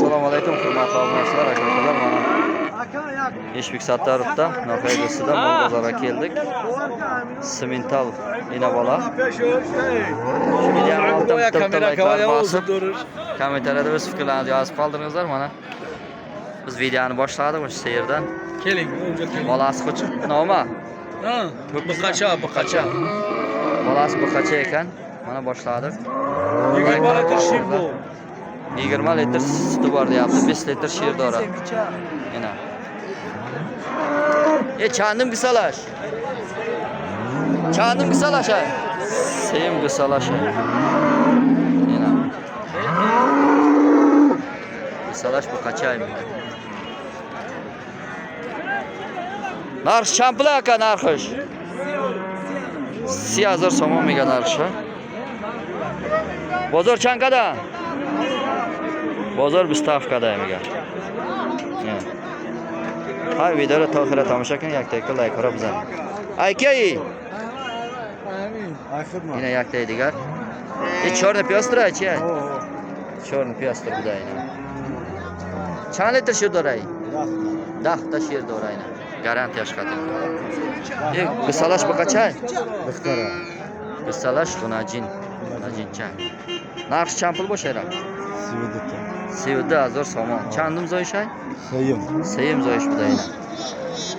Assalomu alaykum hurmatli obunachilar, aka-ukalar. Mana Eshbek Sattarovda Noqaydisida mol bozorga keldik. Simental inabola. Shu videoni altida bitta like bosib, kommentariyada o'z fikrlaringizni yozib qoldiringizlar. Mana biz videoni boshladik o'sha yerdan. Keling, o'nga keling. Bolasi qo'chib, nima? Ha, buqacha. Bolasi buqacha ekan. Mana boshladik. 20 litr shir bu. 20 litr suti bor deyapti, 5 litr shir dora. Mana. Chandim qisalash. Chandim qisalash. Sevim qisalash. Mana. Qisalash buqachaymi? Narx champla aka narxish. 3000 so'm mega narxi. Bozor chankada. Bozor bistavkada mega. Hay videoda to'xira tomosha qiling, yakta like qora bizdan. Aykay. Yine yaktay digar. Черный пёстрый, чай. Черный пёстрый budayni. Chan litr shir doray? 10 ta shir dorayni. Garantiya shqatim. Qisalash buqacha? Biqtara. Qisalash xunajin. Xunajincha. Narx champul bo'shayram. Sevdi azor somon. Chandim zoyishay? Seyim zoyish budayni.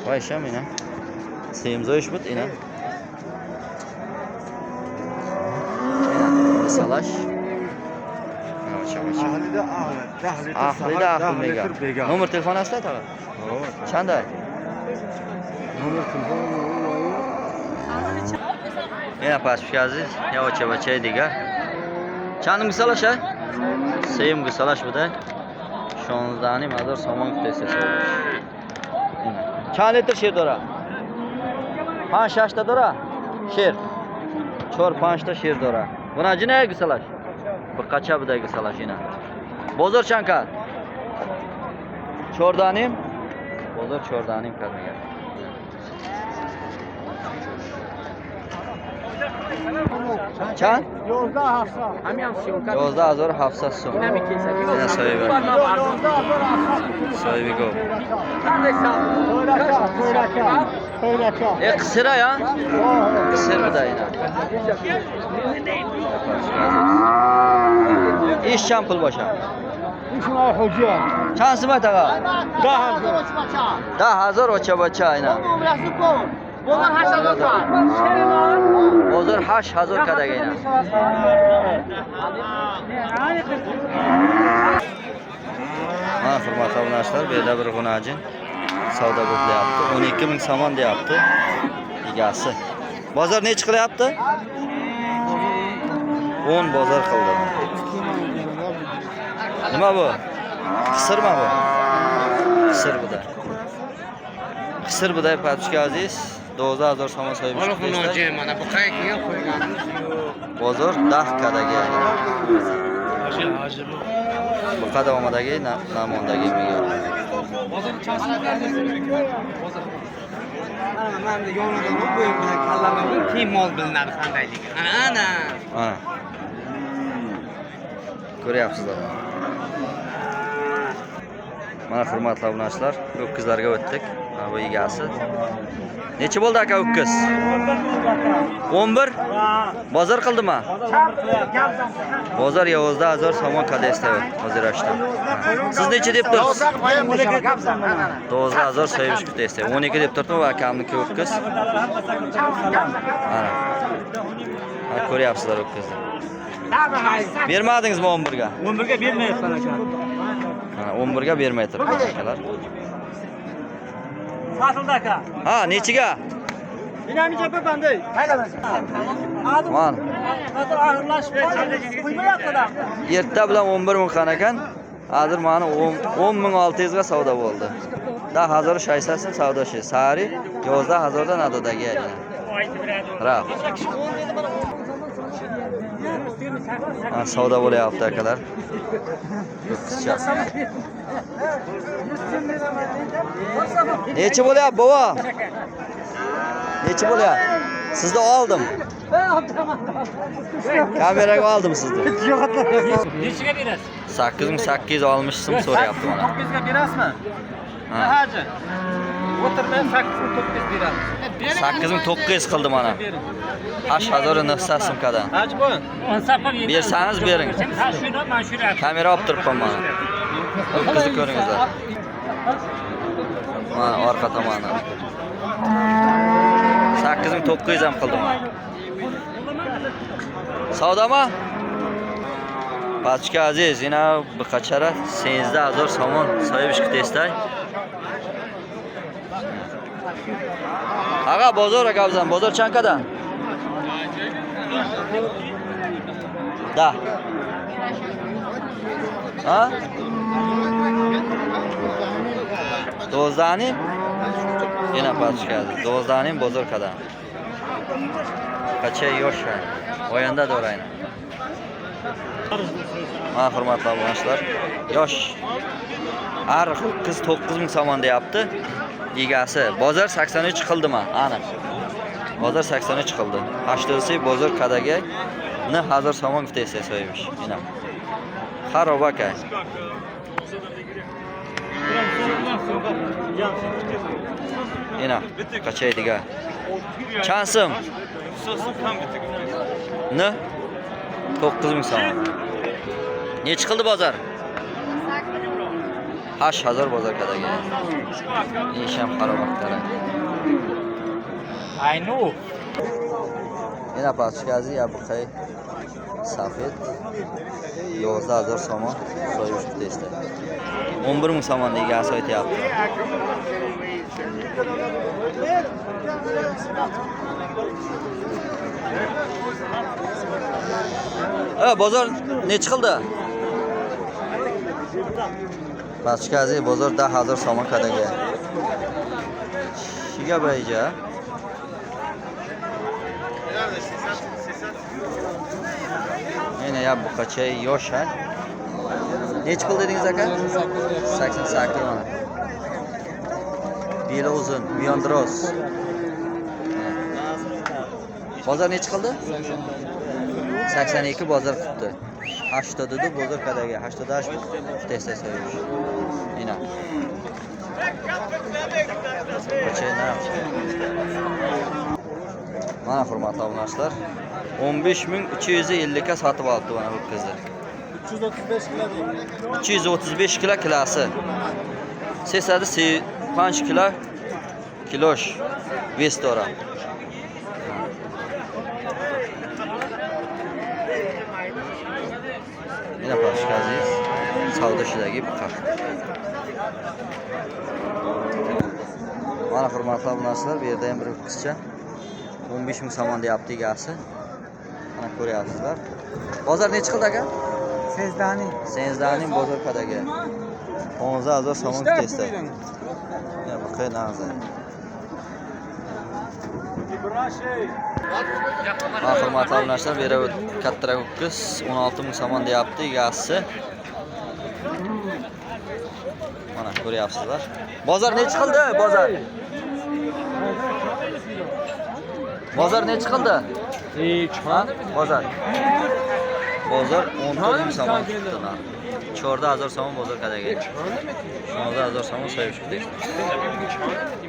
Voysham ina. Seyim zoyish bud ina. Qisalash. Ahlida mega. Nomer telefon asla tag'in. Qanday? Nomer telefon. Yana pastga aziz, yavaş-yavaş digar. Chandim qisalash a? Seyim qisalash buda. Shonzani mazor somon kutaysiz. Chan litr shir dora. 5-6 ta dora. Shir. 4-5 ta shir dora. Buna jinay qisalash. Buqacha buday qisalash ina. Bozor chanka. Chordanim. Bozor chordanim qadmiga. Chan? 11700 so'm. Yana so'yib. So'yib go. Qisira ya? Qisir budayna. İş champul boşa. İsmail Hoca. Chansi mataga? 10000 ocha ayna. Bozor 8000 var. Bozor 8000 kadaga ayna. Mana hurmatli obunachilar, bu yerda bir xunajin savdo bo'lyapti. 12000 somon deyapti egasi. Bozor necha qilyapti? 10 bozor qildi. Nima bu? Qisirmi bu? Qisir buda. Qisir buday patishga aziz 12000 so'm so'yib. Mana bu qayga qo'yganimiz yo'q. Bozor 10 kadaga. Bu qadamadagi namondagi mega. Bozor chanslardan bozor. Mana bu yonida qo'yib bilan kallamni kim mol bilinadi qandayligi. Ana. Ha. Ko'ryapsizlar. Mana hurmatli obunachilar, o'kkizlarga o'tdik. Mana bu egasi. Necha bo'ldi aka o'kkiz? 11? Bozor qildimi? Bozor Yovuzda 1000 so'm kadestda hozir ochdi. Siz necha deb tursiz? 10000 so'yish kutaysiz. 12 deb turdim va akamniki o'kkiz. Mana. Ha ko'ryapsizlar o'kkizni. Bermadingizmi 11 ga? 11 ga bermayapman aka. Ha 11 ga bermayapti akalar. Fasilda aka. Ha nechiga? Dinamicha qo'yganday. Haydamaysan. Man. Hozir og'irlashib qo'ymayapti-da. Erta bilan 11 ming qan ekan. Hozir mana 10600 ga savdo bo'ldi. Da hozir shaysasi savdo shi. Sari 11000 dan adodagi yana. Raf. Ha savdo bo'lyapti akalar. Necha bo'lyapti bova? Necha bo'lyapti? Sizda oldim. Kameraga oldim sizni. Nechiga berasiz? 8800 olmishsim so'rayapti mana. 900 ga berasizmi? Ha. Haji. O'tirmay 8900 beramiz. 8900 qildi mana. 8000 nafsas sumkadan. Haji bu. Bersangiz bering. Ha shuni men shuni. Kamera olib turibman mana. Qizni ko'ringizlar. Mana orqa tomondan. 8900 ham qildim. Savdoma? Pachka aziz, yana bir qachara 18000 somon so'yibishga tesday. Aga bozor akabzan, bozor chankadan. Da. Ha? Dozdanim? Yana pachka aziz, dozdanim bozor kadan. Qancha yosh. O'yinda do'rayni. Mana hurmatli obunachilar, yosh har qiz 9000 somon deyapti. Egasi bozor 83 qildimi? Aniq. Bozor 83 qildi. 80 bozor kadaga ne 1000 somon kutaysiz so'ymish. Mana. Xarob aka. Mana qachaydiga. Chansim. Ne? 9000 somon. Nech qildi bozor? 8000 bozor kadaga. Isham xarobaqtara. I know. Yana pachkazi yabuqay safet 11000 somon so'yish kutaysiz. 11000 somon egasi aytyapti. Bozor nech qildi? Pachkazi bozor 10000 somon kadaga. Shiga bayja. Yana ya bu qachay yosh ha. Nech qildi dedingiz aka? 88 mana. Beli uzun, Beyondros. Bozor nech qildi? 82 bozor qildi. 80 dedi bozor kadaga, 88 tesa so'yish. Mana. Qachay na. Mana hurmatli obunachilar, 15350 ga sotib oldi mana bu qizni. 335 kilo kilasi. Sesadi 5 kilo kilosh vestora. Yana pachkaziz savdo ishidagi buqa. Mana hurmatli obunachilar, bu yerda ham bir qizcha 15000 somon deyapti egasi. Mana ko'ryapsizlar. Bozor nech qildi aka? Senzdaning bozor kadaga. 15000 somon kutaysiz. Ya bu qanaqa? Hurmatli obunachilar, bu yerda kattaroq qiz 16000 somon deyapti egasi. Mana ko'ryapsizlar. Bozor nech qildi? Bozor. Bozor nech qildi? Ha? Bozor. Bozor 10000 somon tutdi. 14000 somon bozor kadaga. 16000 somon so'yish kutaysiz.